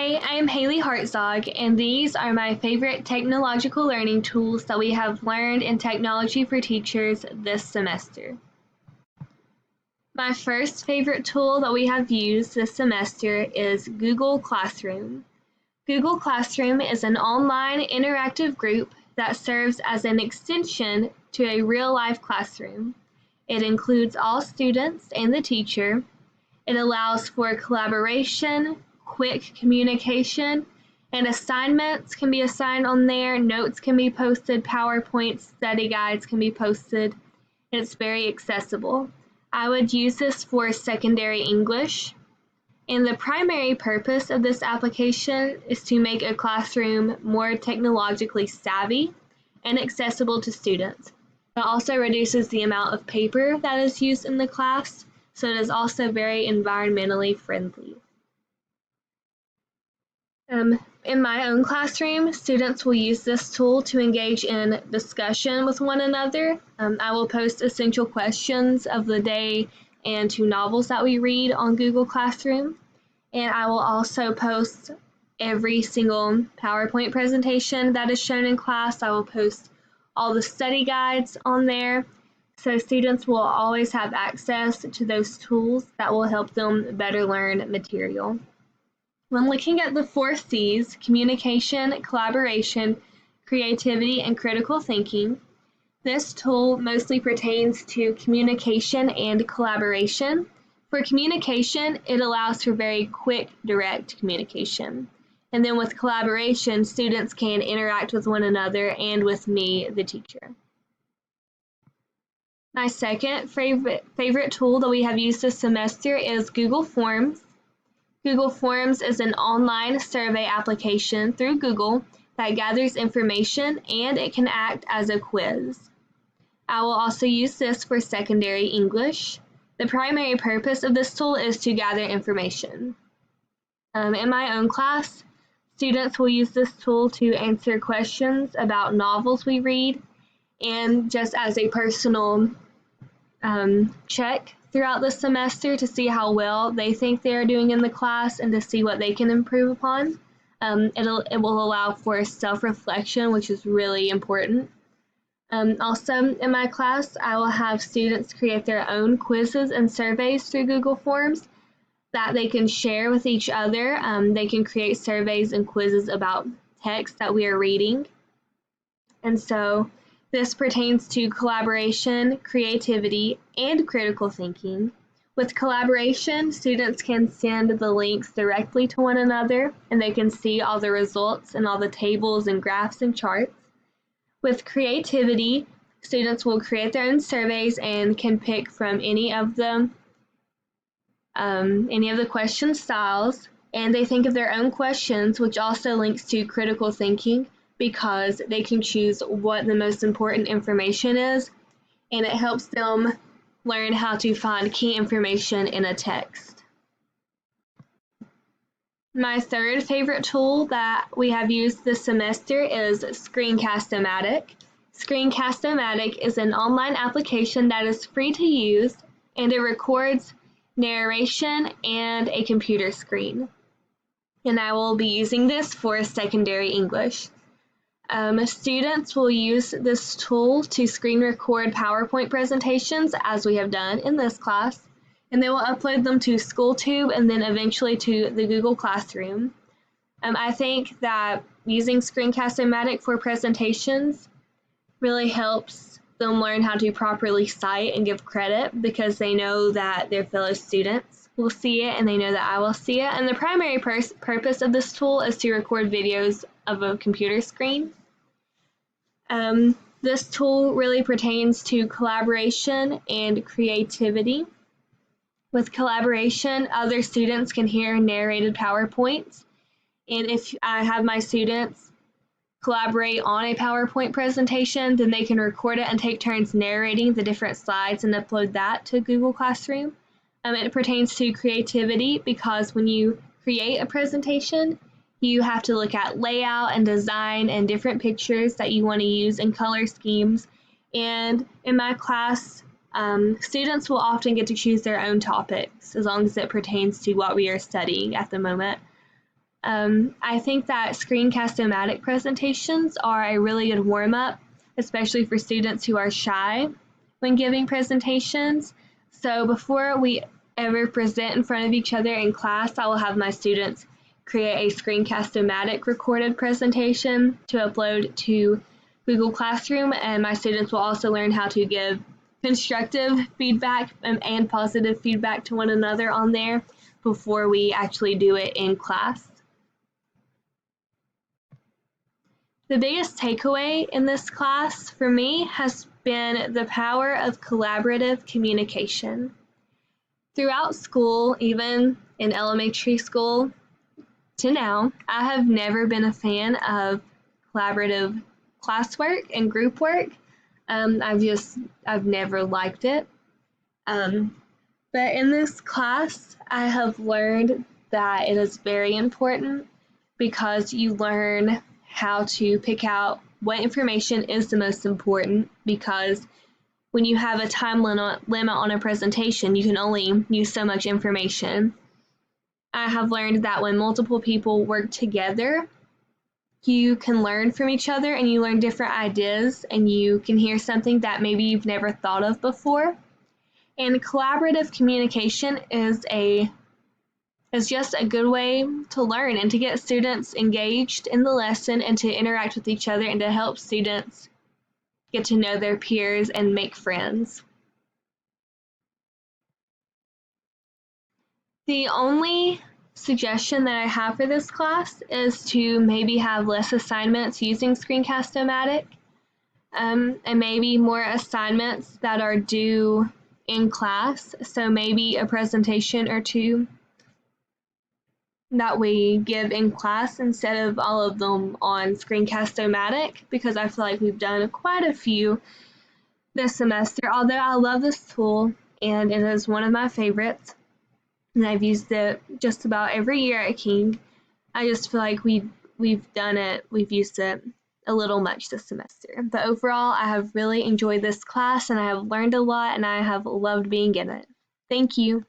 Hi, I am Haley Hartzog, and these are my favorite technological learning tools that we have learned in Technology for Teachers this semester. My first favorite tool that we have used this semester is Google Classroom. Google Classroom is an online interactive group that serves as an extension to a real-life classroom. It includes all students and the teacher. It allows for collaboration, quick communication, and assignments can be assigned on there, notes can be posted, PowerPoint study guides can be posted, and it's very accessible. I would use this for secondary English, and the primary purpose of this application is to make a classroom more technologically savvy and accessible to students. It also reduces the amount of paper that is used in the class, so it is also very environmentally friendly. In my own classroom, students will use this tool to engage in discussion with one another. I will post essential questions of the day and 2 novels that we read on Google Classroom. And I will also post every single PowerPoint presentation that is shown in class. I will post all the study guides on there. So students will always have access to those tools that will help them better learn material. When looking at the 4 C's, communication, collaboration, creativity, and critical thinking, this tool mostly pertains to communication and collaboration. For communication, it allows for very quick, direct communication. And then with collaboration, students can interact with one another and with me, the teacher. My second favorite tool that we have used this semester is Google Forms. Google Forms is an online survey application through Google that gathers information, and it can act as a quiz. I will also use this for secondary English. The primary purpose of this tool is to gather information. In my own class, students will use this tool to answer questions about novels we read, and just as a personal check throughout the semester to see how well they think they are doing in the class and to see what they can improve upon. It will allow for self-reflection, which is really important. Also, in my class, I will have students create their own quizzes and surveys through Google Forms that they can share with each other. They can create surveys and quizzes about text that we are reading. And so this pertains to collaboration, creativity, and critical thinking. With collaboration, students can send the links directly to one another, and they can see all the results and all the tables and graphs and charts. With creativity, students will create their own surveys and can pick from any of the question styles, and they think of their own questions, which also links to critical thinking, because they can choose what the most important information is, and it helps them learn how to find key information in a text. My third favorite tool that we have used this semester is Screencast-O-Matic. Screencast-O-Matic is an online application that is free to use, and it records narration and a computer screen. And I will be using this for secondary English. Students will use this tool to screen record PowerPoint presentations, as we have done in this class, and they will upload them to SchoolTube and then eventually to the Google Classroom. I think that using Screencast-O-Matic for presentations really helps them learn how to properly cite and give credit, because they know that their fellow students will see it and they know that I will see it. And the primary purpose of this tool is to record videos of a computer screen. This tool really pertains to collaboration and creativity. With collaboration, other students can hear narrated PowerPoints, and if I have my students collaborate on a PowerPoint presentation, then they can record it and take turns narrating the different slides and upload that to Google Classroom. It pertains to creativity, because when you create a presentation, you have to look at layout and design and different pictures that you want to use and color schemes. And in my class, students will often get to choose their own topics as long as it pertains to what we are studying at the moment. I think that Screencast-O-Matic presentations are a really good warm-up, especially for students who are shy when giving presentations. So before we ever present in front of each other in class, I will have my students create a Screencast-O-Matic recorded presentation to upload to Google Classroom, and my students will also learn how to give constructive feedback and positive feedback to one another on there before we actually do it in class. The biggest takeaway in this class for me has been the power of collaborative communication. Throughout school, even in elementary school to now, I have never been a fan of collaborative classwork and group work. I've never liked it. But in this class, I have learned that it is very important because you learn how to pick out what information is the most important, because when you have a time limit on a presentation, you can only use so much information. I have learned that when multiple people work together, you can learn from each other and you learn different ideas and you can hear something that maybe you've never thought of before. And collaborative communication is just a good way to learn and to get students engaged in the lesson and to interact with each other and to help students get to know their peers and make friends. The only suggestion that I have for this class is to maybe have less assignments using Screencast-O-Matic, and maybe more assignments that are due in class, so maybe a presentation or two that we give in class instead of all of them on Screencast-O-Matic, because I feel like we've done quite a few this semester. Although I love this tool and it is one of my favorites, and I've used it just about every year at King, I just feel like we've used it a little much this semester. But overall, I have really enjoyed this class and I have learned a lot and I have loved being in it. Thank you.